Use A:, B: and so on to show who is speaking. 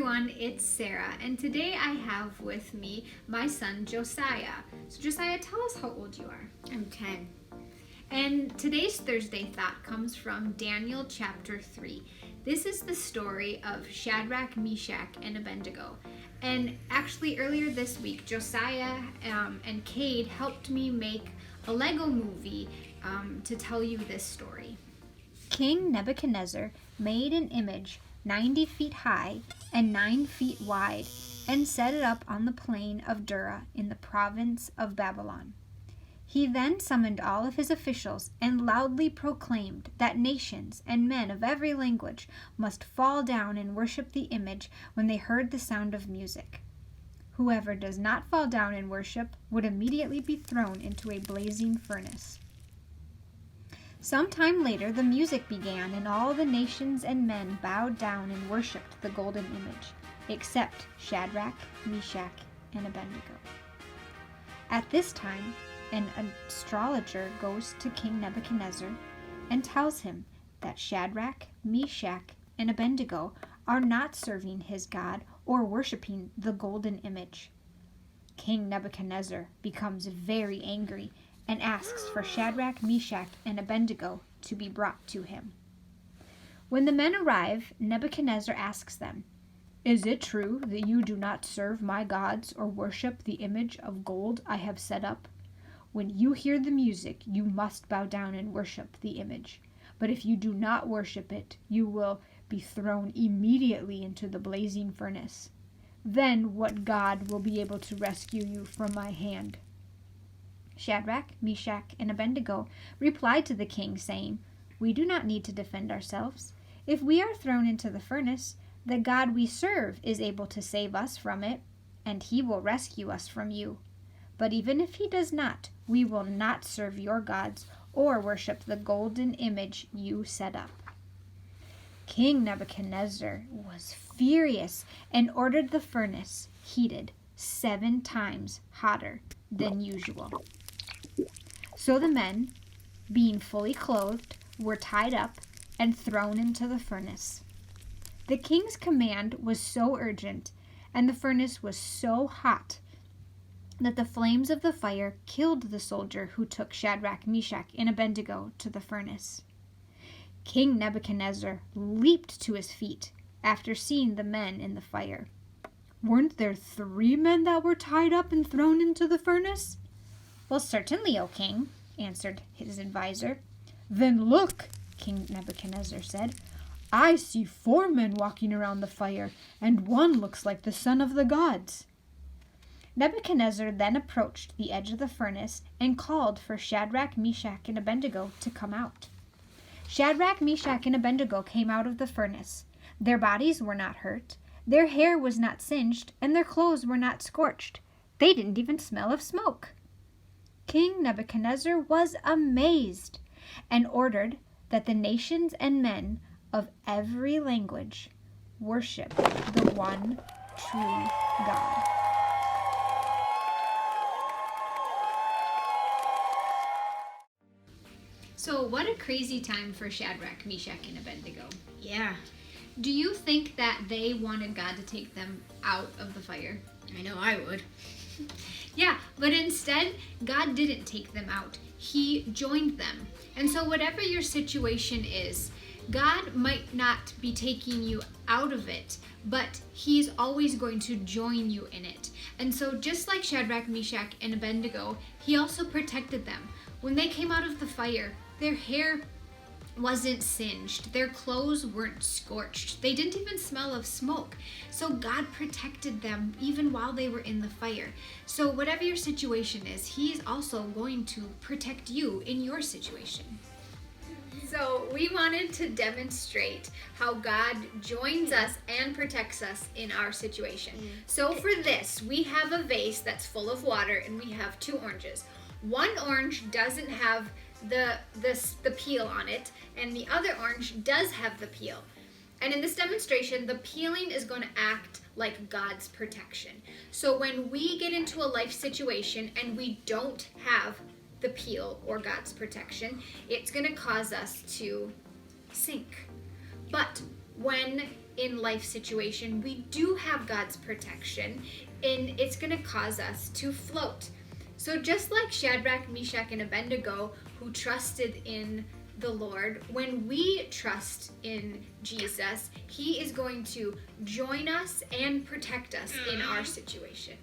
A: everyone, it's Sarah, and today I have with me my son Josiah. So Josiah, tell us how old you are.
B: I'm 10.
A: And today's Thursday thought comes from Daniel chapter 3. This is the story of Shadrach, Meshach, and Abednego. And actually earlier this week, Josiah and Cade helped me make a Lego movie to tell you this story.
C: King Nebuchadnezzar made an image 90 feet high and 9 feet wide, and set it up on the plain of Dura in the province of Babylon. He then summoned all of his officials and loudly proclaimed that nations and men of every language must fall down and worship the image when they heard the sound of music. Whoever does not fall down and worship would immediately be thrown into a blazing furnace. Some time later, the music began, and all the nations and men bowed down and worshipped the golden image, except Shadrach, Meshach, and Abednego. At this time, an astrologer goes to King Nebuchadnezzar and tells him that Shadrach, Meshach, and Abednego are not serving his God or worshiping the golden image. King Nebuchadnezzar becomes very angry and asks for Shadrach, Meshach, and Abednego to be brought to him. When the men arrive, Nebuchadnezzar asks them, "Is it true that you do not serve my gods or worship the image of gold I have set up? When you hear the music, you must bow down and worship the image. But if you do not worship it, you will be thrown immediately into the blazing furnace. Then what God will be able to rescue you from my hand?" Shadrach, Meshach, and Abednego replied to the king, saying, "We do not need to defend ourselves. If we are thrown into the furnace, the God we serve is able to save us from it, and he will rescue us from you. But even if he does not, we will not serve your gods or worship the golden image you set up." King Nebuchadnezzar was furious and ordered the furnace heated 7 times hotter than usual. So the men, being fully clothed, were tied up and thrown into the furnace. The king's command was so urgent, and the furnace was so hot, that the flames of the fire killed the soldier who took Shadrach, Meshach, and Abednego to the furnace. King Nebuchadnezzar leaped to his feet after seeing the men in the fire. "Weren't there 3 men that were tied up and thrown into the furnace?" "Well, certainly, O king," answered his advisor. "Then look," King Nebuchadnezzar said. "I see 4 men walking around the fire, and one looks like the son of the gods." Nebuchadnezzar then approached the edge of the furnace and called for Shadrach, Meshach, and Abednego to come out. Shadrach, Meshach, and Abednego came out of the furnace. Their bodies were not hurt, their hair was not singed, and their clothes were not scorched. They didn't even smell of smoke. King Nebuchadnezzar was amazed and ordered that the nations and men of every language worship the one true God.
A: So what a crazy time for Shadrach, Meshach, and Abednego.
B: Yeah,
A: Do you think that they wanted God to take them out of the fire?
B: I know I would.
A: Yeah, but instead, God didn't take them out. He joined them. And so whatever your situation is, God might not be taking you out of it, but he's always going to join you in it. And so just like Shadrach, Meshach, and Abednego, he also protected them. When they came out of the fire, their hair wasn't singed. Their clothes weren't scorched. They didn't even smell of smoke. So God protected them even while they were in the fire. So whatever your situation is, he's also going to protect you in your situation. So we wanted to demonstrate how God joins us and protects us in our situation. So for this, we have a vase that's full of water and we have 2 oranges. One orange doesn't have the peel on it, and the other orange does have the peel. And in this demonstration, the peeling is going to act like God's protection. So when we get into a life situation and we don't have the peel or God's protection, it's going to cause us to sink. But when in life situation, we do have God's protection, and it's going to cause us to float. So just like Shadrach, Meshach, and Abednego, who trusted in the Lord, when we trust in Jesus, he is going to join us and protect us in our situation.